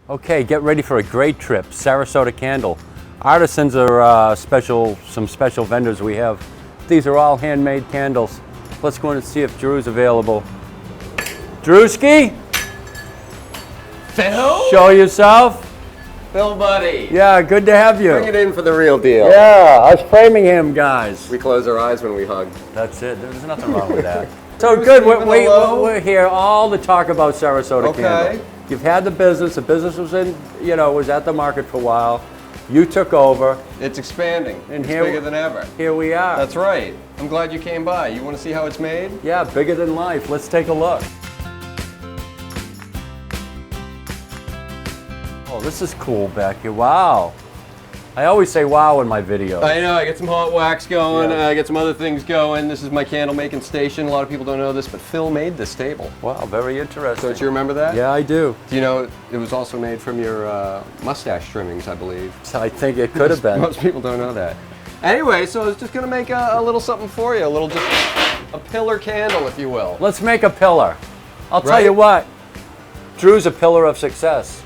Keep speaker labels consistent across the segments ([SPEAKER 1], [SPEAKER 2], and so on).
[SPEAKER 1] Okay, get ready for a great trip. Sarasota Candle. Artisans are some special vendors we have. These are all handmade candles. Let's go in and see if Drew's available. Drewski?
[SPEAKER 2] Phil?
[SPEAKER 1] Show yourself.
[SPEAKER 2] Phil, buddy.
[SPEAKER 1] Yeah, good to have you.
[SPEAKER 2] Bring it in for the real deal.
[SPEAKER 1] Yeah, I was Framingham guys.
[SPEAKER 2] We close our eyes when we hug.
[SPEAKER 1] That's it. There's nothing wrong with that. So good. We're here all to talk about Sarasota Candle. You've had the business. The business was was at the market for a while. You took over.
[SPEAKER 2] It's expanding.
[SPEAKER 1] And
[SPEAKER 2] it's
[SPEAKER 1] here,
[SPEAKER 2] bigger than ever.
[SPEAKER 1] Here we are.
[SPEAKER 2] That's right. I'm glad you came by. You want to see how it's made?
[SPEAKER 1] Yeah, bigger than life. Let's take a look. Oh, this is cool back here. Wow. I always say wow in my videos.
[SPEAKER 2] I know, I get some hot wax going,
[SPEAKER 1] Yeah.
[SPEAKER 2] I get some other things going. This is my candle making station. A lot of people don't know this, but Phil made this table.
[SPEAKER 1] Wow, very interesting.
[SPEAKER 2] Don't you remember that?
[SPEAKER 1] Yeah, I do.
[SPEAKER 2] Do you know it was also made from your mustache trimmings, I believe?
[SPEAKER 1] I think it could have been.
[SPEAKER 2] Most people don't know that. Anyway, so I was just going to make a little something for you, just a pillar candle, if you will.
[SPEAKER 1] Let's make a pillar. I'll tell you what, Drew's a pillar of success.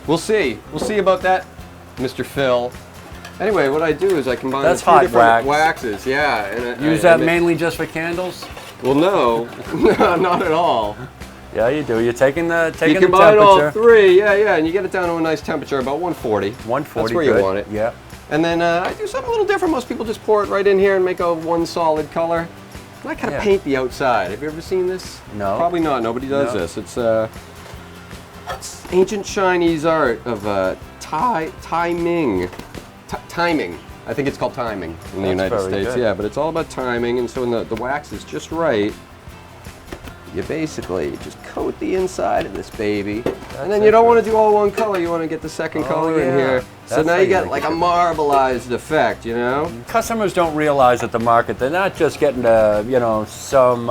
[SPEAKER 2] We'll see. We'll see about that, Mr. Phil. Anyway, what I do is I combine
[SPEAKER 1] That's
[SPEAKER 2] two
[SPEAKER 1] hot
[SPEAKER 2] different
[SPEAKER 1] wax.
[SPEAKER 2] waxes. Yeah. And
[SPEAKER 1] Use that mainly just for candles?
[SPEAKER 2] Well, no, not at all.
[SPEAKER 1] Yeah, you do. You're taking the temperature.
[SPEAKER 2] You combine all three, yeah, and you get it down to a nice temperature, about 140.
[SPEAKER 1] 140,
[SPEAKER 2] that's where
[SPEAKER 1] good.
[SPEAKER 2] you want it.
[SPEAKER 1] Yeah.
[SPEAKER 2] And then I do something a little different. Most people just pour it right in here and make a one solid color. And I kind of paint the outside. Have you ever seen this?
[SPEAKER 1] No.
[SPEAKER 2] Probably not. Nobody does this. It's ancient Chinese art of timing. Timing. I think it's called timing in the United States.
[SPEAKER 1] Good.
[SPEAKER 2] Yeah, but it's all about timing. And so when the wax is just right, you basically just coat the inside of this baby. And then you don't want to do all one color. You want to get the second color in here. So now you get like a marbleized effect, you know?
[SPEAKER 1] Customers don't realize at the market they're not just getting some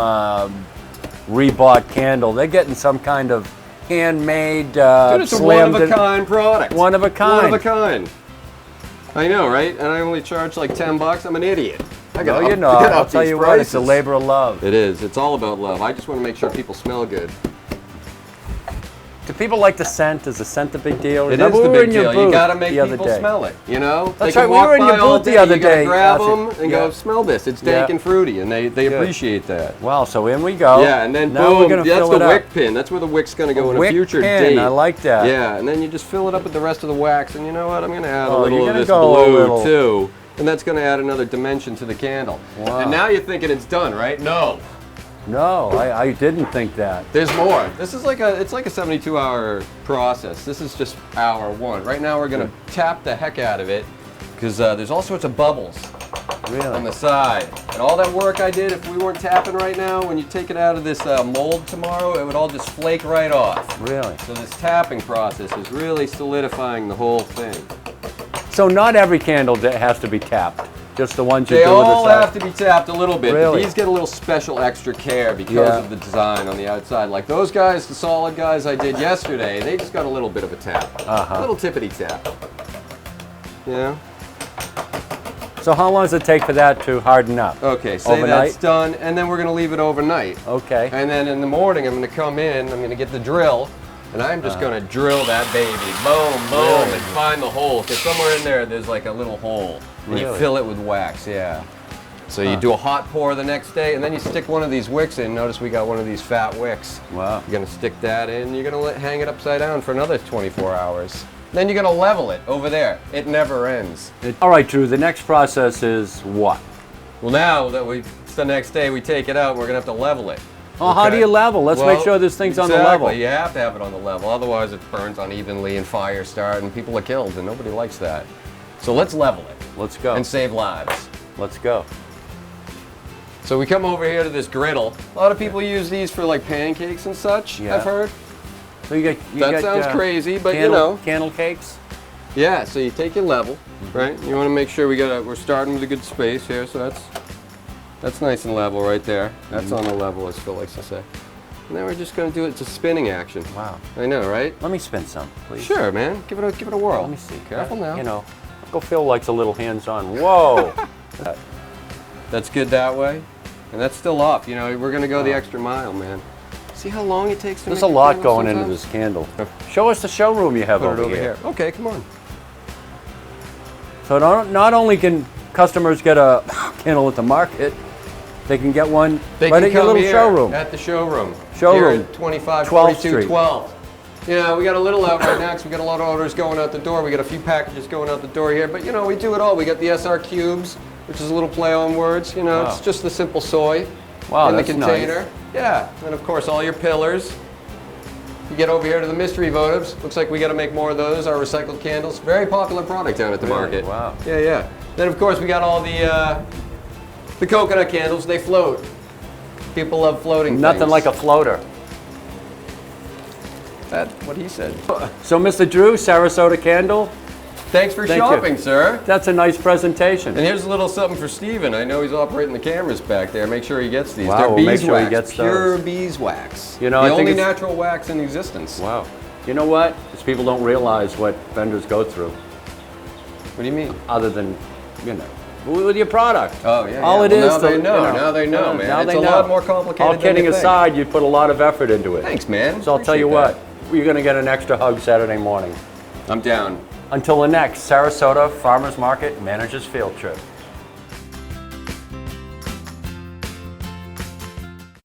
[SPEAKER 1] rebought candle. They're getting some kind of handmade,
[SPEAKER 2] Dude, it's a one-of-a-kind product.
[SPEAKER 1] One of a kind.
[SPEAKER 2] One of a kind. I know, right? And I only charge like $10. I'm an idiot.
[SPEAKER 1] No, you're not. I'll tell you what, it's a labor of love.
[SPEAKER 2] It is. It's all about love. I just want to make sure people smell good.
[SPEAKER 1] Do people like the scent? Is the scent the big deal?
[SPEAKER 2] It is the big deal. You got to make people smell it, you know?
[SPEAKER 1] That's right. We were in your booth the other day.
[SPEAKER 2] You got to grab them and go, smell this. It's dank and fruity, and they appreciate that.
[SPEAKER 1] Wow, so in we go.
[SPEAKER 2] Yeah, and then
[SPEAKER 1] now
[SPEAKER 2] boom,
[SPEAKER 1] we're gonna
[SPEAKER 2] that's
[SPEAKER 1] fill
[SPEAKER 2] the
[SPEAKER 1] it
[SPEAKER 2] wick
[SPEAKER 1] up.
[SPEAKER 2] pin. That's where the wick's going to go in a
[SPEAKER 1] wick
[SPEAKER 2] future
[SPEAKER 1] pin.
[SPEAKER 2] date.
[SPEAKER 1] I like that.
[SPEAKER 2] Yeah, and then you just fill it up with the rest of the wax, and you know what? I'm going to add a little of this
[SPEAKER 1] go
[SPEAKER 2] blue, too. And that's going to add another dimension to the candle.
[SPEAKER 1] Wow.
[SPEAKER 2] And now you're thinking it's done, right? No.
[SPEAKER 1] No, I didn't think that.
[SPEAKER 2] There's more. This is like it's like a 72-hour process. This is just hour one. Right now we're going to tap the heck out of it because there's all sorts of bubbles on the side. And all that work I did, if we weren't tapping right now, when you take it out of this mold tomorrow, it would all just flake right off.
[SPEAKER 1] Really?
[SPEAKER 2] So this tapping process is really solidifying the whole thing.
[SPEAKER 1] So not every candle has to be tapped. Just the ones you
[SPEAKER 2] They
[SPEAKER 1] do with the
[SPEAKER 2] all have to be tapped a little bit.
[SPEAKER 1] Really?
[SPEAKER 2] But these get a little special extra care because of the design on the outside. Like those guys, the solid guys I did yesterday, they just got a little bit of a tap. A little tippity tap. Yeah.
[SPEAKER 1] So how long does it take for that to harden up?
[SPEAKER 2] Okay, say that's done, and then we're going to leave it overnight.
[SPEAKER 1] Okay.
[SPEAKER 2] And then in the morning, I'm going to come in, I'm going to get the drill, and I'm just going to drill that baby. Boom, boom, and find the hole. Because somewhere in there, there's like a little hole. And you fill it with wax, So you do a hot pour the next day, and then you stick one of these wicks in. Notice we got one of these fat wicks.
[SPEAKER 1] Wow.
[SPEAKER 2] You're going to stick that in. You're going to hang it upside down for another 24 hours. Then you're going to level it over there. It never ends.
[SPEAKER 1] All right, Drew, the next process is what?
[SPEAKER 2] Well, now that it's the next day, we take it out, and we're going to have to level it.
[SPEAKER 1] Oh, how do you level? Let's make sure this thing's on the level.
[SPEAKER 2] You have to have it on the level. Otherwise, it burns unevenly and fires start, and people are killed, and nobody likes that. So let's level it.
[SPEAKER 1] Let's go.
[SPEAKER 2] And save lives.
[SPEAKER 1] Let's go.
[SPEAKER 2] So we come over here to this griddle. A lot of people use these for like pancakes and such, I've heard.
[SPEAKER 1] So you
[SPEAKER 2] that sounds crazy, but
[SPEAKER 1] candle cakes?
[SPEAKER 2] Yeah, so you take your level, right? You want to make sure we're starting with a good space here, so that's nice and level right there. That's on the level, as Phil likes to say. And then we're just going to do it. It's a spinning action.
[SPEAKER 1] Wow.
[SPEAKER 2] I know, right?
[SPEAKER 1] Let me spin some, please.
[SPEAKER 2] Sure, man. Give it a whirl.
[SPEAKER 1] Let me see.
[SPEAKER 2] Careful now.
[SPEAKER 1] You know, Uncle Phil likes a little hands-on. Whoa.
[SPEAKER 2] That's good that way. And that's still up. You know, we're going to go the extra mile, man. See how long it takes to
[SPEAKER 1] There's
[SPEAKER 2] make
[SPEAKER 1] a lot
[SPEAKER 2] candle
[SPEAKER 1] going into
[SPEAKER 2] sometimes?
[SPEAKER 1] this candle. Show us the showroom you have
[SPEAKER 2] Put it
[SPEAKER 1] over here.
[SPEAKER 2] Okay, come on.
[SPEAKER 1] So not only can customers get a candle at the market, they can get one
[SPEAKER 2] They
[SPEAKER 1] right
[SPEAKER 2] can
[SPEAKER 1] at your
[SPEAKER 2] come
[SPEAKER 1] little
[SPEAKER 2] here
[SPEAKER 1] showroom.
[SPEAKER 2] At the showroom.
[SPEAKER 1] Showroom.
[SPEAKER 2] Here at 25,
[SPEAKER 1] 12th
[SPEAKER 2] 42,
[SPEAKER 1] Street.
[SPEAKER 2] 12. You know, we got a little out right now because we got a lot of orders going out the door. We got a few packages going out the door here, but you know, we do it all. We got the SR cubes, which is a little play on words. You know,
[SPEAKER 1] Wow.
[SPEAKER 2] it's just the simple soy
[SPEAKER 1] Wow,
[SPEAKER 2] in the
[SPEAKER 1] that's
[SPEAKER 2] container.
[SPEAKER 1] nice.
[SPEAKER 2] Yeah, and of course all your pillars. You get over here to the mystery votives. Looks like we got to make more of those. Our recycled candles, very popular product down at the
[SPEAKER 1] Really?
[SPEAKER 2] market.
[SPEAKER 1] Wow.
[SPEAKER 2] Yeah, yeah. Then of course we got all the coconut candles. They float. People love floating
[SPEAKER 1] Nothing
[SPEAKER 2] things.
[SPEAKER 1] like a floater.
[SPEAKER 2] That's what he said.
[SPEAKER 1] So, Mr. Drew, Sarasota Candle,
[SPEAKER 2] Thanks for
[SPEAKER 1] Thank you.
[SPEAKER 2] shopping, sir.
[SPEAKER 1] that's a nice presentation.
[SPEAKER 2] And here's a little something for Steven. I know he's operating the cameras back there. Make sure he gets these.
[SPEAKER 1] Wow,
[SPEAKER 2] They're
[SPEAKER 1] we'll make sure he
[SPEAKER 2] beeswax,
[SPEAKER 1] gets
[SPEAKER 2] pure
[SPEAKER 1] those.
[SPEAKER 2] beeswax.
[SPEAKER 1] You know,
[SPEAKER 2] the
[SPEAKER 1] I think
[SPEAKER 2] only
[SPEAKER 1] it's-
[SPEAKER 2] natural wax in existence.
[SPEAKER 1] Wow. You know what? These people don't realize what vendors go through,
[SPEAKER 2] What do you mean?
[SPEAKER 1] other than, you know, with your product.
[SPEAKER 2] Oh, yeah,
[SPEAKER 1] All
[SPEAKER 2] yeah.
[SPEAKER 1] it
[SPEAKER 2] Well,
[SPEAKER 1] is.
[SPEAKER 2] now they
[SPEAKER 1] you
[SPEAKER 2] know. Now they know, man.
[SPEAKER 1] Now
[SPEAKER 2] It's
[SPEAKER 1] they
[SPEAKER 2] a
[SPEAKER 1] know.
[SPEAKER 2] lot more complicated
[SPEAKER 1] All
[SPEAKER 2] than
[SPEAKER 1] kidding
[SPEAKER 2] you think.
[SPEAKER 1] aside, you put a lot of effort into it.
[SPEAKER 2] Thanks, man.
[SPEAKER 1] So I'll tell you
[SPEAKER 2] Appreciate
[SPEAKER 1] what, you're going to get an extra hug Saturday morning.
[SPEAKER 2] that. I'm down.
[SPEAKER 1] Until the next Sarasota Farmers Market Managers Field Trip.